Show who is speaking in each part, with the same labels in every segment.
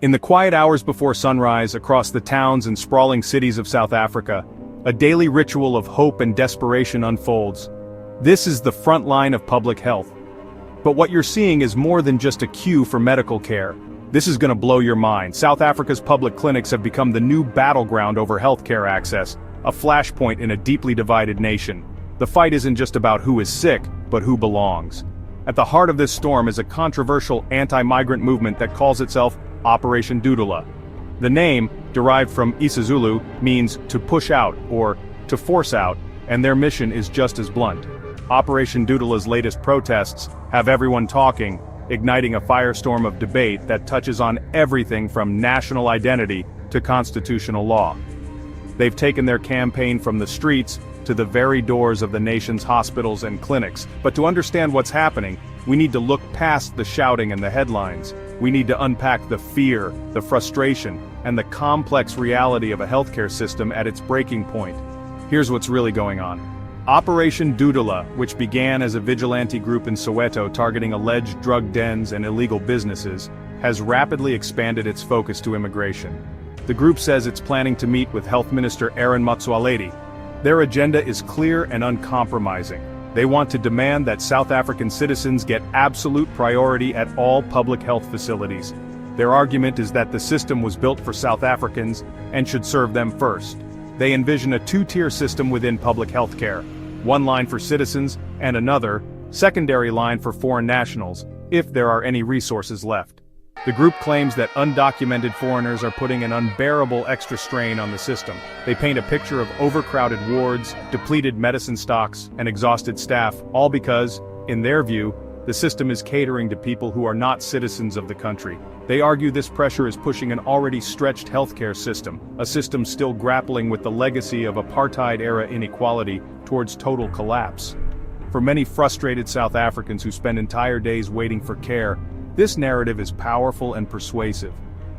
Speaker 1: In the quiet hours before sunrise across the towns and sprawling cities of South Africa, a daily ritual of hope and desperation unfolds. This is the front line of public health. But what you're seeing is more than just a queue for medical care. This is gonna blow your mind. South Africa's public clinics have become the new battleground over healthcare access, a flashpoint in a deeply divided nation. The fight isn't just about who is sick, but who belongs. At the heart of this storm is a controversial anti-migrant movement that calls itself Operation Dudula. The name, derived from isiZulu, means to push out or to force out, and their mission is just as blunt. Operation Dudula's latest protests have everyone talking, igniting a firestorm of debate that touches on everything from national identity to constitutional law. They've taken their campaign from the streets to the very doors of the nation's hospitals and clinics. But to understand what's happening, we need to look past the shouting and the headlines. We need to unpack the fear, the frustration, and the complex reality of a healthcare system at its breaking point. Here's what's really going on. Operation Dudula, which began as a vigilante group in Soweto targeting alleged drug dens and illegal businesses, has rapidly expanded its focus to immigration. The group says it's planning to meet with Health Minister Aaron Motsoaledi. Their agenda is clear and uncompromising. They want to demand that South African citizens get absolute priority at all public health facilities. Their argument is that the system was built for South Africans and should serve them first. They envision a two-tier system within public health care. One line for citizens and another, secondary line for foreign nationals, if there are any resources left. The group claims that undocumented foreigners are putting an unbearable extra strain on the system. They paint a picture of overcrowded wards, depleted medicine stocks, and exhausted staff, all because, in their view, the system is catering to people who are not citizens of the country. They argue this pressure is pushing an already stretched healthcare system, a system still grappling with the legacy of apartheid-era inequality towards total collapse. For many frustrated South Africans who spend entire days waiting for care, this narrative is powerful and persuasive,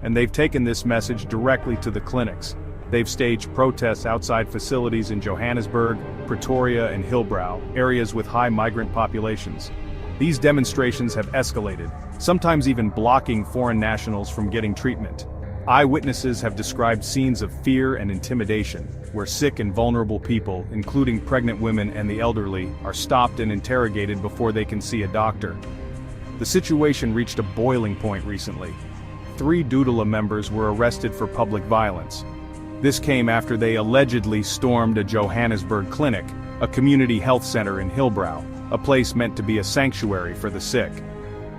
Speaker 1: and they've taken this message directly to the clinics. They've staged protests outside facilities in Johannesburg, Pretoria, and Hillbrow, areas with high migrant populations. These demonstrations have escalated, sometimes even blocking foreign nationals from getting treatment. Eyewitnesses have described scenes of fear and intimidation, where sick and vulnerable people, including pregnant women and the elderly, are stopped and interrogated before they can see a doctor. The situation reached a boiling point recently. 3 Dudula members were arrested for public violence. This came after they allegedly stormed a Johannesburg clinic, a community health center in Hillbrow, a place meant to be a sanctuary for the sick.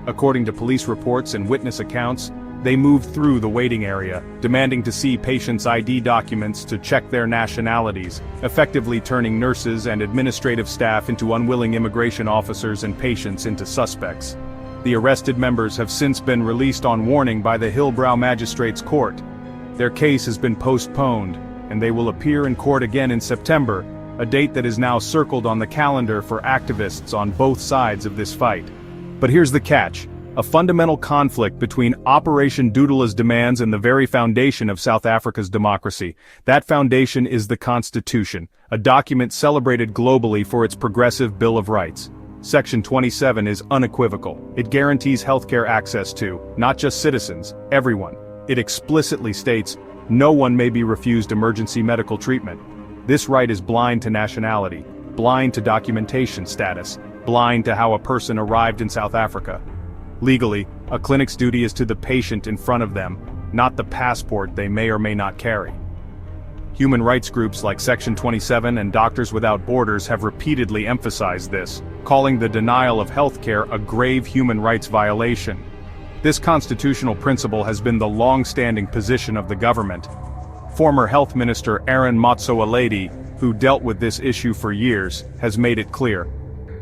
Speaker 1: According to police reports and witness accounts, they moved through the waiting area, demanding to see patients' ID documents to check their nationalities, effectively turning nurses and administrative staff into unwilling immigration officers and patients into suspects. The arrested members have since been released on warning by the Hillbrow Magistrates Court. Their case has been postponed, and they will appear in court again in September, a date that is now circled on the calendar for activists on both sides of this fight. But here's the catch: a fundamental conflict between Operation Dudula's demands and the very foundation of South Africa's democracy. That foundation is the Constitution, a document celebrated globally for its progressive Bill of Rights. Section 27 is unequivocal. It guarantees healthcare access to, not just citizens, everyone. It explicitly states, no one may be refused emergency medical treatment. This right is blind to nationality, blind to documentation status, blind to how a person arrived in South Africa. Legally, a clinic's duty is to the patient in front of them, not the passport they may or may not carry. Human rights groups like Section 27 and Doctors Without Borders have repeatedly emphasized this, calling the denial of healthcare a grave human rights violation. This constitutional principle has been the long-standing position of the government. Former Health Minister Aaron Motsoaledi, who dealt with this issue for years, has made it clear.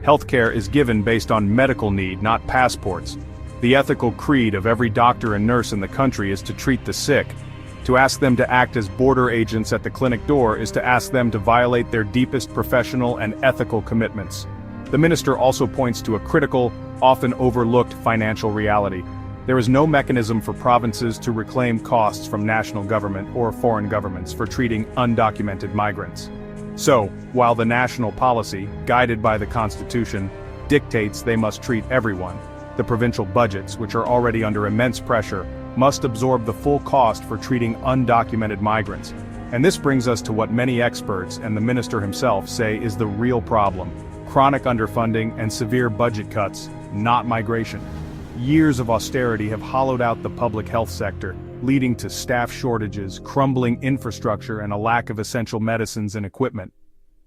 Speaker 1: Healthcare is given based on medical need, not passports. The ethical creed of every doctor and nurse in the country is to treat the sick. To ask them to act as border agents at the clinic door is to ask them to violate their deepest professional and ethical commitments. The minister also points to a critical, often overlooked financial reality. There is no mechanism for provinces to reclaim costs from national government or foreign governments for treating undocumented migrants. So, while the national policy, guided by the Constitution, dictates they must treat everyone, the provincial budgets, which are already under immense pressure, must absorb the full cost for treating undocumented migrants. And this brings us to what many experts and the minister himself say is the real problem: chronic underfunding and severe budget cuts, not migration. Years of austerity have hollowed out the public health sector, leading to staff shortages, crumbling infrastructure, and a lack of essential medicines and equipment.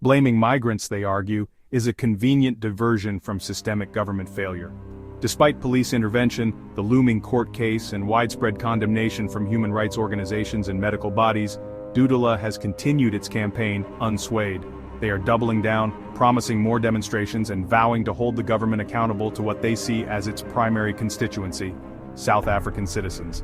Speaker 1: Blaming migrants, they argue, is a convenient diversion from systemic government failure. Despite police intervention, the looming court case, and widespread condemnation from human rights organizations and medical bodies, Dudula has continued its campaign unswayed. They are doubling down, promising more demonstrations, and vowing to hold the government accountable to what they see as its primary constituency: South African citizens.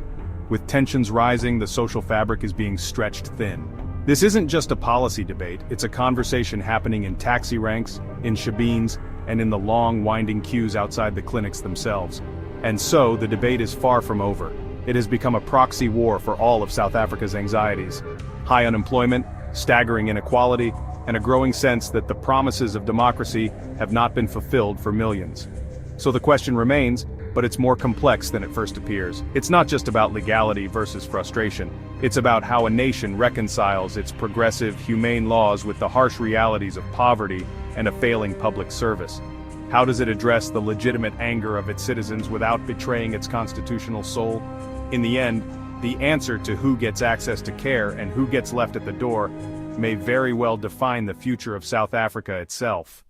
Speaker 1: With tensions rising, the social fabric is being stretched thin. This isn't just a policy debate, it's a conversation happening in taxi ranks, in shebeens, and in the long, winding queues outside the clinics themselves. And so, the debate is far from over. It has become a proxy war for all of South Africa's anxieties: high unemployment, staggering inequality, and a growing sense that the promises of democracy have not been fulfilled for millions. So the question remains, but it's more complex than it first appears. It's not just about legality versus frustration. It's about how a nation reconciles its progressive, humane laws with the harsh realities of poverty and a failing public service. How does it address the legitimate anger of its citizens without betraying its constitutional soul? In the end, the answer to who gets access to care and who gets left at the door may very well define the future of South Africa itself.